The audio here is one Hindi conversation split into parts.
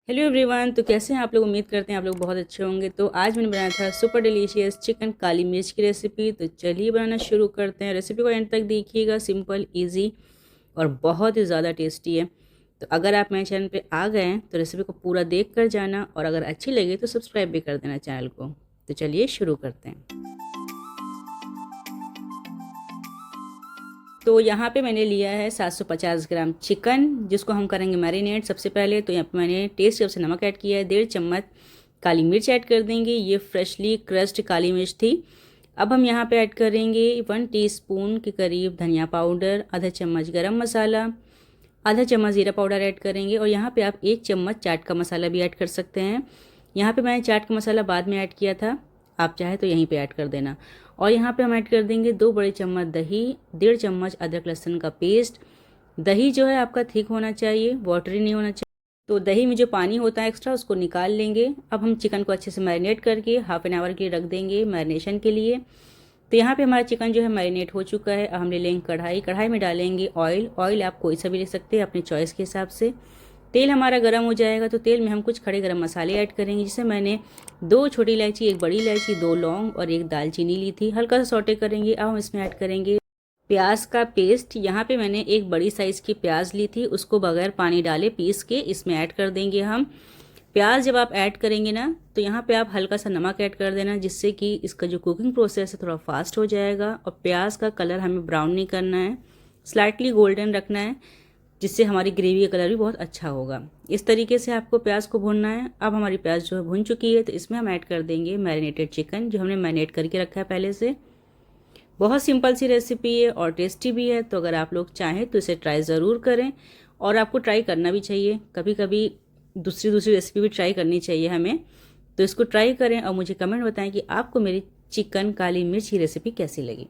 हेलो एवरीवन, तो कैसे हैं आप लोग। उम्मीद करते हैं आप लोग बहुत अच्छे होंगे। तो आज मैंने बनाया था सुपर डिलीशियस चिकन काली मिर्च की रेसिपी। तो चलिए बनाना शुरू करते हैं। रेसिपी को एंड तक देखिएगा, सिंपल इजी और बहुत ही ज़्यादा टेस्टी है। तो अगर आप मेरे चैनल पे आ गए हैं तो रेसिपी को पूरा देख कर जाना, और अगर अच्छी लगे तो सब्सक्राइब भी कर देना चैनल को। तो चलिए शुरू करते हैं। तो यहाँ पे मैंने लिया है 750 ग्राम चिकन, जिसको हम करेंगे मैरिनेट। सबसे पहले तो यहाँ पे मैंने टेस्ट हिसाब से नमक ऐड किया है, 1.5 चम्मच काली मिर्च ऐड कर देंगे। ये फ्रेशली क्रश्ड काली मिर्च थी। अब हम यहाँ पे ऐड करेंगे 1 टीस्पून के करीब धनिया पाउडर, आधा चम्मच गरम मसाला, आधा चम्मच ज़ीरा पाउडर ऐड करेंगे। और यहाँ पे आप 1 चम्मच चाट का मसाला भी ऐड कर सकते हैं। यहाँ पे मैंने चाट का मसाला बाद में ऐड किया था, आप चाहे तो यहीं पे ऐड कर देना। और यहाँ पे हम ऐड कर देंगे 2 बड़े चम्मच दही, 1.5 चम्मच अदरक लहसुन का पेस्ट। दही जो है आपका थिक होना चाहिए, वाटरी नहीं होना चाहिए। तो दही में जो पानी होता है एक्स्ट्रा, उसको निकाल लेंगे। अब हम चिकन को अच्छे से मैरिनेट करके हाफ एन आवर के लिए रख देंगे मैरिनेशन के लिए। तो यहाँ पे हमारा चिकन जो है मैरिनेट हो चुका है। अब हम ले लेंगे कढ़ाई। कढ़ाई में डालेंगे ऑयल आप कोई सा भी ले सकते हैं अपने चॉइस के हिसाब से। तेल हमारा गर्म हो जाएगा तो तेल में हम कुछ खड़े गरम मसाले ऐड करेंगे, जिसे मैंने 2 छोटी इलायची, 1 बड़ी इलायची, 2 लौंग और 1 दालचीनी ली थी। हल्का सा सौटे करेंगे। अब हम इसमें ऐड करेंगे प्याज का पेस्ट। यहाँ पे मैंने 1 बड़ी साइज़ की प्याज ली थी, उसको बगैर पानी डाले पीस के इसमें ऐड कर देंगे हम। प्याज जब आप ऐड करेंगे ना, तो यहाँ पे आप हल्का सा नमक ऐड कर देना, जिससे कि इसका जो कुकिंग प्रोसेस है थोड़ा फास्ट हो जाएगा। और प्याज का कलर हमें ब्राउन नहीं करना है, स्लाइटली गोल्डन रखना है, जिससे हमारी ग्रेवी का कलर भी बहुत अच्छा होगा। इस तरीके से आपको प्याज को भूनना है। अब हमारी प्याज जो है भुन चुकी है, तो इसमें हम ऐड कर देंगे मैरिनेटेड चिकन, जो हमने मैरिनेट करके रखा है पहले से। बहुत सिंपल सी रेसिपी है और टेस्टी भी है। तो अगर आप लोग चाहें तो इसे ट्राई ज़रूर करें, और आपको ट्राई करना भी चाहिए। कभी कभी दूसरी रेसिपी भी ट्राई करनी चाहिए हमें। तो इसको ट्राई करें और मुझे कमेंट बताएं कि आपको मेरी चिकन काली मिर्च की रेसिपी कैसी लगी।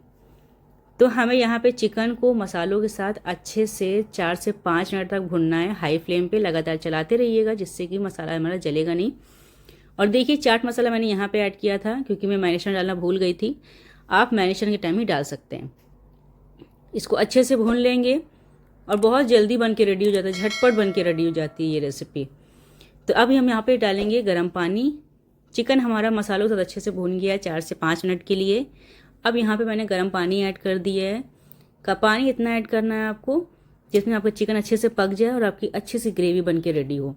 तो हमें यहाँ पे चिकन को मसालों के साथ अच्छे से 4 से 5 मिनट तक भुनना है। हाई फ्लेम पे लगातार चलाते रहिएगा, जिससे कि मसाला हमारा जलेगा नहीं। और देखिए, चाट मसाला मैंने यहाँ पे ऐड किया था, क्योंकि मैं मैरिनेशन डालना भूल गई थी। आप मैरिनेशन के टाइम ही डाल सकते हैं। इसको अच्छे से भून लेंगे और बहुत जल्दी बन के रेडी हो जाता है, झटपट बन के रेडी हो जाती है ये रेसिपी। तो अब हम यहाँ पे डालेंगे गर्म पानी। चिकन हमारा मसालों के साथ अच्छे से भून गया है 4 से 5 मिनट के लिए। अब यहाँ पे मैंने गर्म पानी ऐड कर दिया है। का पानी इतना ऐड करना है आपको जिसमें आपका चिकन अच्छे से पक जाए और आपकी अच्छी सी ग्रेवी बन के रेडी हो।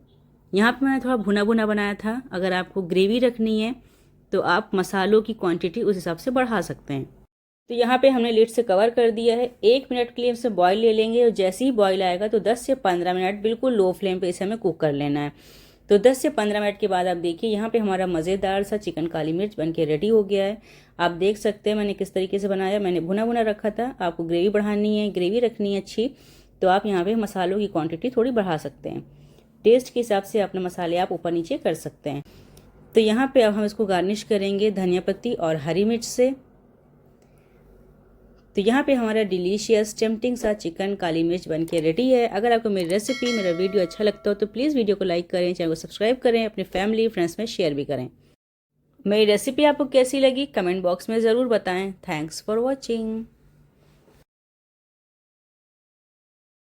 यहाँ पे मैंने थोड़ा भुना भुना बनाया था। अगर आपको ग्रेवी रखनी है तो आप मसालों की क्वांटिटी उस हिसाब से बढ़ा सकते हैं। तो यहाँ पे हमने लिड से कवर कर दिया है। 1 मिनट के लिए इसे बॉईल ले लेंगे, और जैसे ही बॉईल आएगा तो 10 से 15 मिनट बिल्कुल लो फ्लेम पे इसे हमें कुक कर लेना है। तो 10 से 15 मिनट के बाद आप देखिए, यहाँ पे हमारा मज़ेदार सा चिकन काली मिर्च बन के रेडी हो गया है। आप देख सकते हैं मैंने किस तरीके से बनाया। मैंने भुना भुना रखा था। आपको ग्रेवी बढ़ानी है, ग्रेवी रखनी है अच्छी, तो आप यहाँ पे मसालों की क्वांटिटी थोड़ी बढ़ा सकते हैं। टेस्ट के हिसाब से अपने मसाले आप ऊपर नीचे कर सकते हैं। तो यहाँ पे अब हम इसको गार्निश करेंगे धनिया पत्ती और हरी मिर्च से। तो यहाँ पे हमारा डिलीशियस टेम्पटिंग सा चिकन काली मिर्च बन के रेडी है। अगर आपको मेरी रेसिपी, मेरा वीडियो अच्छा लगता हो तो प्लीज़ वीडियो को लाइक करें, चैनल को सब्सक्राइब करें, अपने फैमिली फ्रेंड्स में शेयर भी करें। मेरी रेसिपी आपको कैसी लगी कमेंट बॉक्स में ज़रूर बताएं। Thanks for watching.